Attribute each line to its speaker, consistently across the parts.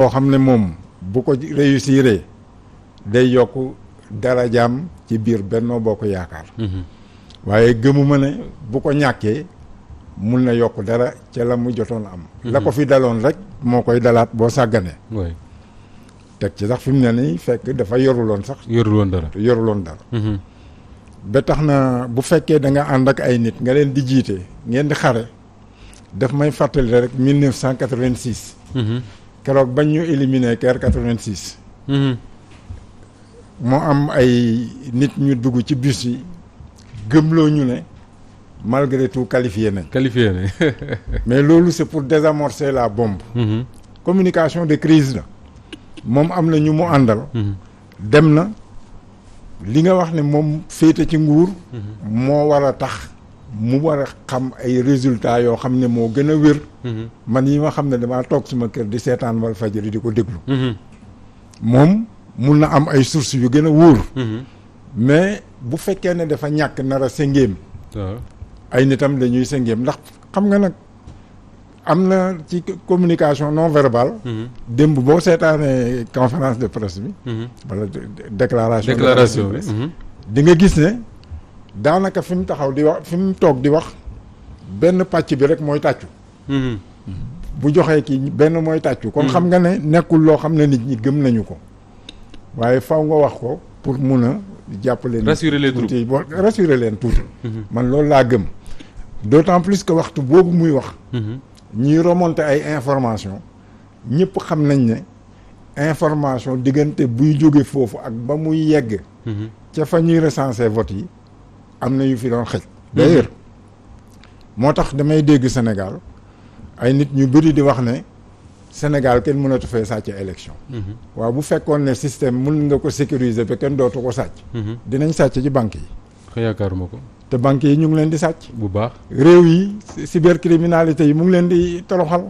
Speaker 1: boo xam ne moom bu ko réussir day yokk darajaam ci biir Benno Bokk Yaakaar. waaye gëmuma ne bu ko ñàkkee mun na yokk dara ca la mu jotoon am. la ko fi daloon rek moo koy dalaat boo sàgganee. teg ci sax fi mu ne nii fekk dafa yoruloon sax. yoruloon dara. ba tax na bu fekkee da nga ànd ak ay nit nga leen di jiite ngeen di xare daf may fàttali rek 1986. keroog bañ ñu éliminé Caire 86. moo am ay nit ñu dugg ci bus yi gëmloo ñu ne malgré tout qualifié nañ. mais loolu c'est pour désamorcer la bombe. communication de crise la. moom am na ñu mu àndal. dem na li nga wax ne moom féete ci nguur. moo war a tax mu war a xam ay résultats yoo xam ne moo gën a wér. man yi ma xam ne damaa toog suma kër di seetaan Walfadjri di ko déglu. moom mun na am ay sources yu gën a wóor. mais bu fekkee ne dafa ñàkk nar a sëngéem. ay nitam dañuy sëngéem ndax xam nga nag am na ci communication non verbale. démb boo seetaanee conférence de presse bi. wala déclaration bi. di nga gis ne daanaka fi mu taxaw di wax fi mu toog di wax benn pàcc bi rek mooy tàccu. bu joxee kii benn mooy tàccu. kon xam nga ne nekkul loo xam ne nit ñi gëm nañu ko. waaye faw nga wax ko pour mun a jàppale. rassurer leen tuuti. man loolu laa gëm. d'autant plus que waxtu boobu muy wax. ñuy remonter ay information ñëpp xam nañ ne information diggante buy jóge foofu ak ba muy yegg. ca fa ñuy recenser vote yi am na yu fi doon xëj. d'ailleurs moo tax damay dégg Sénégal ay nit ñu bëri di wax ne Sénégal kenn mënatu fee sàcc élection. waaw bu fekkoon ne système mën nga ko sécuriser ba kenn dootu ko sàcc. dinañ sàcc ci banques yi.
Speaker 2: yaakaaruma ko.
Speaker 1: te banques yi ñu ngi leen di sàcc.
Speaker 2: bu baax
Speaker 1: réew yi cybercriminalité yi mu ngi leen di toroxal.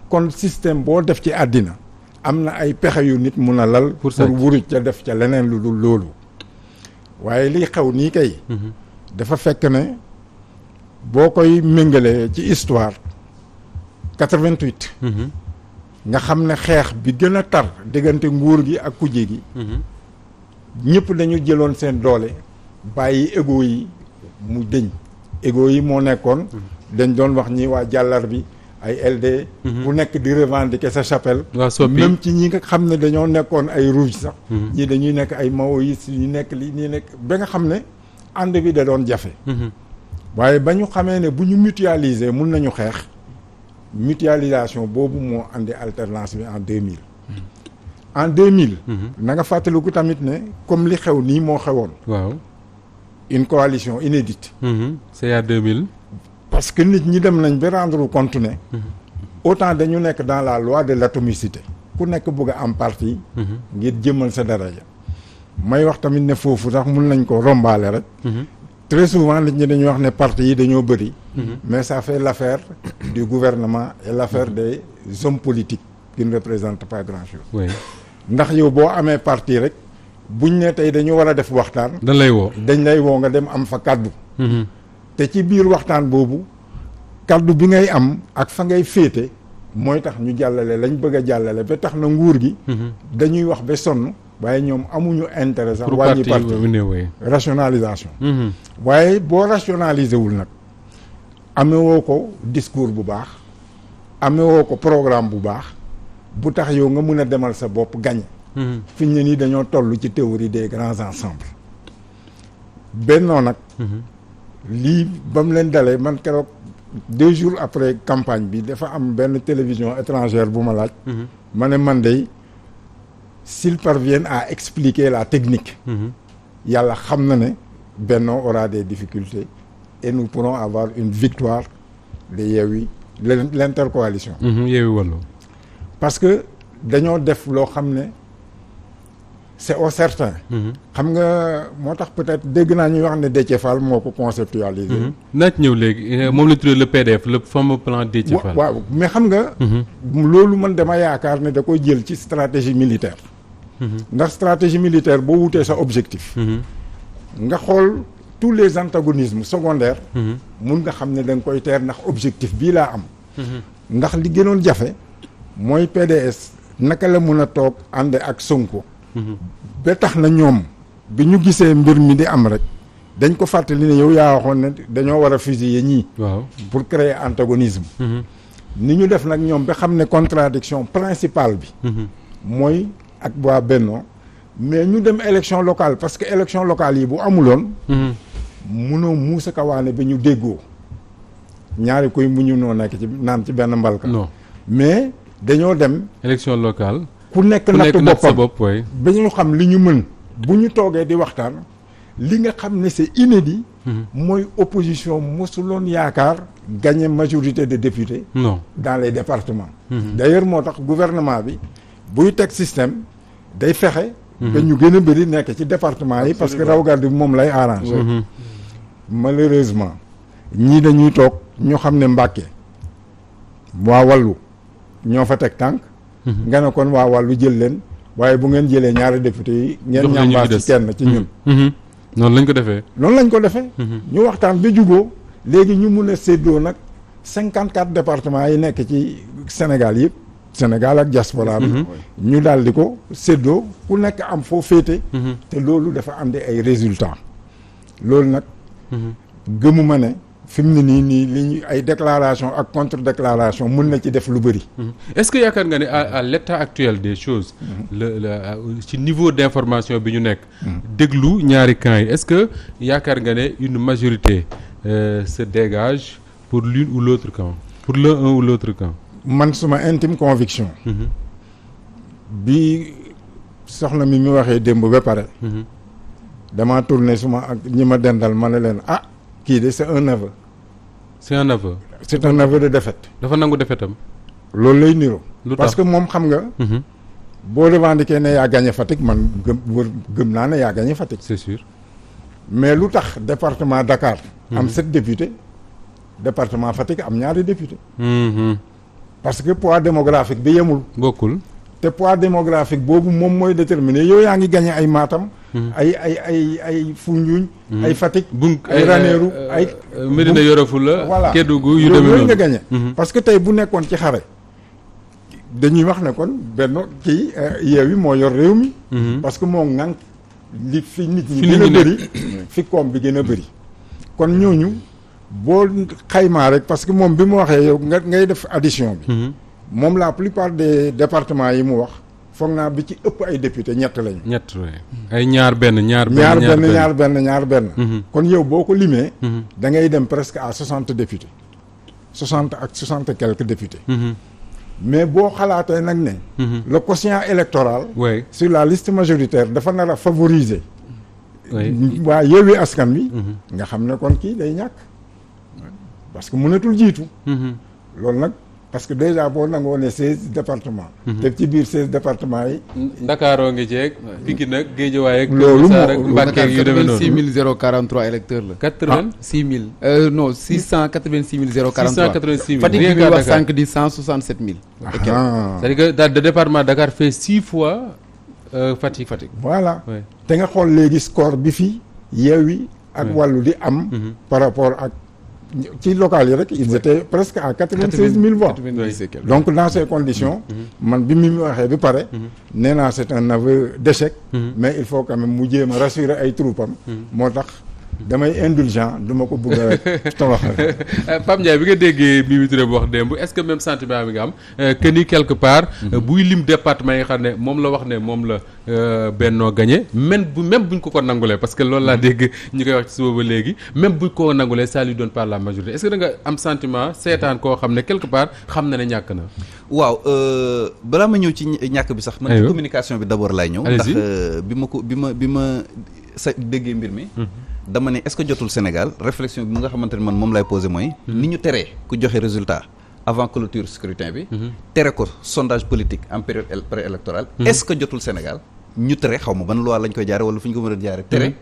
Speaker 1: kon système boo def ci àddina am na ay pexe yu nit mun a lal. pour wuruj ca def ca leneen lu dul loolu. waaye liy xew nii kay. dafa fekk ne boo koy méngalee ci histoire 88. nga xam ne xeex bi gën a tar diggante nguur gi ak kuje gi. ñëpp dañu jëloon seen doole bàyyi égo yi. mu dëñ égo yi moo nekkoon dañ doon wax ñi waa jàllar bi ay LD ku nekk di revendiquer sa chapelle même ci ñi nga xam ne dañoo nekkoon ay rouge sax ñii dañuy nekk ay maoïstes ñi nekk li ñi nekk ba nga xam ne ànd bi da doon jafe waaye ba ñu xamee ne bu ñu mutualiser mun nañu xeex mutualisation boobu moo andi alternance bi en 2000 en 2000 na nga fàttaliku tamit ne comme li xew nii moo xewoon
Speaker 2: waaw
Speaker 1: une coalition inédite.
Speaker 2: c'est à 2000.
Speaker 1: parce que nit ñi dem nañ ba rendre compte ne. autant dañu nekk dans la loi de l'atomicité. ku nekk bëgg a am parti. ngir jëmmal sa daraja. may wax tamit ne foofu sax mun nañ ko rombaale rek. très souvent nit ñi dañuy wax ne parti yi dañoo bëri. mais ça fait l'affaire du gouvernement et l'affaire des hommes politiques qui ne représentent pas grand-chose.
Speaker 2: oui
Speaker 1: ndax yow boo amee parti rek. buñ ne tey dañu war a def waxtaan.
Speaker 2: dañ lay woo
Speaker 1: nga dem am fa kaddu. te ci biir waxtaan boobu kaddu bi ngay am ak fa ngay féete mooy tax ñu jàllale lañ bëgg a jàllale ba tax na nguur gi. dañuy wax ba sonn waaye ñoom amuñu intérêt sax. wàññi parti rationalisation. waaye boo rationaliser wul nag amewoo ko discours bu baax amewoo ko programme bu baax bu tax yow nga mun a demal sa bopp gañ. fi ñu ne nii dañoo toll ci théorie des grands ensembles bennoo nag lii ba mu leen dalee man keroog 2 jours après campagne bi dafa am benn télévision étrangère bu ma laaj ma ne man de s'ils parviennent à expliquer la technique yàlla xam na ne bennoo aura des difficultés et nous pourrons avoir une victoire de Yewwi l'intercoalition
Speaker 2: Yewwi Wallu
Speaker 1: parce que dañoo def loo xam ne c'est au certain. xam nga moo tax peut-être dégg naa ñuy wax ne Déthié Fall moo ko conceptualisé.
Speaker 2: naa ci ñëw léegi moom la tuddee le PDF le fameux plan Déthié Fall.
Speaker 1: waaw mais xam nga. loolu man dama yaakaar ne da koy jël ci stratégie militaire. ndax stratégie militaire boo wutee sa objectif. nga xool tous les antagonismes secondaires. mun nga xam ne da nga koy teer ndax objectif bii laa am. ndax li gënoon jafe mooy PDS naka la mun a toog ànd ak Sonko. ba tax na ñoom bi ñu gisee mbir mi di am rek dañ ko fàttali ne yow yaa waxoon ne dañoo war a fusiller ñii.
Speaker 2: waaw
Speaker 1: pour créer antagonisme. ni ñu def nag ñoom ba xam ne contradiction principale bi. mooy ak waa Benno mais ñu dem élection locale parce que élection locale yi bu amuloon. munoo muusa kawaane ba ñu déggoo ñaari koy mu ñu noo nekk ci naan ci benn mbalka.
Speaker 2: non
Speaker 1: mais dañoo dem.
Speaker 2: élection locale.
Speaker 1: ku nekk natt
Speaker 2: sa
Speaker 1: boppam
Speaker 2: bopp waay.
Speaker 1: ba ñu xam li ñu mën bu ñu toogee di waxtaan li nga xam ne c'est inédit. mooy opposition mosuloon yaakaar gagner majorité de députés.
Speaker 2: non
Speaker 1: dans les départements. d'ailleurs moo tax gouvernement bi buy teg système day fexe. ba ñu gën a bëri nekk ci département yi parce que raw gàddu bi moom lay arrangé. malheureusement ñii dañuy toog ñu xam ne Mbàkke waa wàllu ñoo fa teg tànk. nga ne kon waa wàllu jël leen waaye bu ngeen jëlee ñaari député yi. ngeen ñambaas ci kenn ci ñun.
Speaker 2: noonu lañ ko defee.
Speaker 1: noonu lañ ko defee. ñu waxtaan ba juboo léegi ñu mun a séddoo nag 54 départements yi nekk ci Sénégal yëpp. Sénégal ak diaspora bi. ñu daal di ko séddoo ku nekk am foo féete. te loolu dafa andi ay résultats. loolu nag. gëmuma ne fi mu ne nii li ñu ay déclaration ak contre déclaration mun na ci def lu bëri.
Speaker 2: est-ce que yaakaar nga ne à l'état actuel des choses. ci niveau d'information bi ñu nekk. déglu ñaari camps yi est-ce que yaakaar nga ne une majorité se dégage pour l'une ou l'autre camp pour l'un ou l'autre camp.
Speaker 1: man suma intime conviction. bi soxna mi waxee démb ba pare. damaa tourné suma ak ñi ma dendal ma ne leen kii de c'est un aveu.
Speaker 2: c'est un aveu.
Speaker 1: c'est un aveu de défaite.
Speaker 2: dafa nangu défaitam.
Speaker 1: loolu lay niro.
Speaker 2: parce
Speaker 1: parce que moom xam nga. boo revendiqué ne yaa gagné Fatick man gëm naa ne yaa gagné Fatick.
Speaker 2: c'est sûr.
Speaker 1: mais lu tax département Dakar. am 7 députés. département Fatick am ñaari députés. parce que poids démographique bi yemul.
Speaker 2: bokkul.
Speaker 1: te poids démographique boobu moom mooy déterminer yow yaa ngi gagné ay Matam. ay Foundiougne. ay Fatick. ay Ranérou ay.
Speaker 2: Médina Yoro Foulah.
Speaker 1: voilà
Speaker 2: Kédougou yu demee noonu
Speaker 1: nga gagné. parce que tey bu nekkoon ci xare. dañuy wax ne kon benn kii Yewwi moo yor réew mi. parce que moo ŋànk li fi nit ñi gën a bëri. fi koom bi gën a bëri. kon ñooñu boo xaymaa rek parce que moom bi mu waxee yow ngay def addition bi. moom la plupart des départements yi mu wax foog naa bi ci ëpp ay député ñett lañu.
Speaker 2: ñett ay ñaar benn. kon yow boo ko limee. da ngay dem presque à 60 députés. 60 ak 60 et quelques députés. mais boo xalaatee nag ne. le quotient électoral. oui
Speaker 1: sur la liste majoritaire dafa nar a favoriser. waa Yewwi Askan Wi. nga xam ne kon kii day ñàkk. parce que mënatul jiitu. loolu nag. parce que déjà boo nangoo ne 16 départements. te ci biir 16 départements yi.
Speaker 2: Ndakaaroo ngi jeeg. Pikine ak Guédiawaye ak.
Speaker 1: loolu
Speaker 2: moo Mbacké yu demee noonu
Speaker 3: 86 043 électeurs la.
Speaker 2: 86
Speaker 3: 000. Non 686 043.
Speaker 2: 686 000
Speaker 3: Fatick bi ñuy wax sànq di 167 000.
Speaker 2: c'est-à-dire que daal de département Dakar fait 6 fois Fatick.
Speaker 1: voilà te nga xool léegi score bi fi Yewwi ak Wallu di am. par rapport ak. ci local yi rek ils étaient presque à 96 000 voix. Donc dans ces conditions. man bi mu waxee bi pare. nee naa c'est un aveu d'échec. mais il faut quand même mu jéem a rassurer ay troupam. moo tax damay indulgent du ma ko bëgg a tabaxal.
Speaker 2: Pape Ndiaye bi nga déggee Mimi Touré bu wax démb est-ce que même sentiment bi nga am que ni quelque part. buy lim département yi xam ne moom la wax ne moom la Benno gagné même buñ ko nangulee parce que loolu laa dégg ñu koy wax ci suba ba léegi même buñ ko nangulee ça lui donne pas la majorité est-ce que da nga am sentiment seetaan koo xam ne quelque part xam na ne ñàkk na.
Speaker 4: waaw balaa ma ñëw ci ñàkk bi sax. man ci communication bi d'abord laay ñëw. ndax bi ma sa déggee mbir mi. dama ne est-ce que jotul Sénégal réflexion bi nga xamante ne man moom lay poser mooy. ni ñu teree ku joxe résultat avant clôture scrutin bi. tere ko sondage politique en période préélectorale. est-ce que jotul Sénégal ñu tere xaw ma ban loi lañ koy jaare wala fu ñu ko mën a jaare tere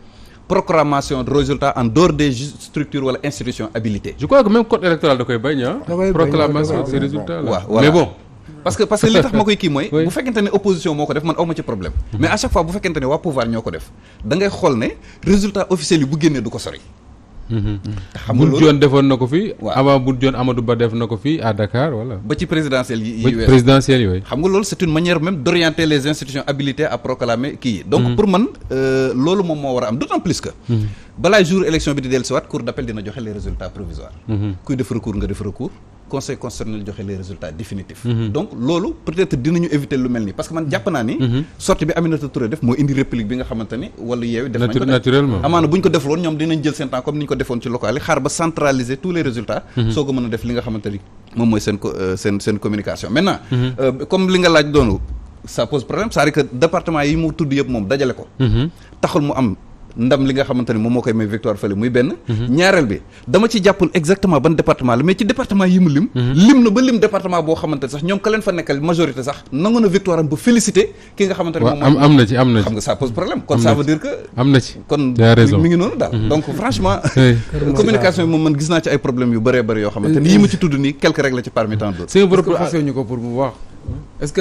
Speaker 4: proclamation de résultat en dehors des structures wala institutions habilitées.
Speaker 2: je crois que même code électoral da koy bañ proclamation de ces résultats là.
Speaker 4: waaw voilà
Speaker 2: mais bon.
Speaker 4: parce que li tax ma koy kii mooy. bu fekkente ne opposition moo ko def man awma ci problème. mais à chaque fois bu fekkente ne waa pouvoir ñoo ko def da ngay xool ne résultat officiel yi bu génnee du ko sori. xam nga
Speaker 2: Boun Dionne defoon na ko fi. avant Boun Dionne Amadou Ba def na ko fi à Dakar voilà.
Speaker 4: ba ci présidentielle yi
Speaker 2: présidentielle yooyu.
Speaker 4: xam nga loolu c'est une manière même d'orienter les institutions habilitées à proclamer kii yi. donc pour man loolu moom moo war a am d'autant plus que. balaa jour élection bi di dellusiwaat cour d'appel dina joxe les résultats provisoires. kuy def recours nga def recours. conseil constitutionnel joxe les résultats définitifs. donc loolu peut-être dinañu éviter lu mel nii parce que man jàpp naa ni. sortie bi Aminata Touré def moo indi réplique bi nga xamante ni wala yeewi def nañ ko
Speaker 2: naturellement
Speaker 4: amaana bu ñu ko defuloon ñoom dinañ jël seen temps comme ni ñu ko defoon ci local yi xaar ba centraliser tous les résultats. soo ko mën a def li nga xamante ni moom mooy seen communication. maintenant comme li nga laaj doonu ça pose problème c'est-à-dire que département yi mu tudd yëpp moom dajale ko. taxul mu am ndam li nga xamante ni moom moo koy may victoire fële muy benn. ñaareel bi dama ci jàppul exactement ban département la mais ci département yi mu lim. lim na ba lim département boo xamante ni sax ñoom ka leen fa nekkal majorité sax nangu na victoire am ba félicité ki nga xamante ni moom
Speaker 2: am na ci xam
Speaker 4: nga ça pose problème kon ça veut dire que
Speaker 2: am na ci
Speaker 4: kon mi ngi noonu daal donc franchement communication bi moom man gis naa ci ay problèmes yu bëree bëri yoo xamante ni yi ma ci tudd nii quelque rek la ci parmi tant d'autres.
Speaker 3: c'est ñu ko pour mu wax est-ce que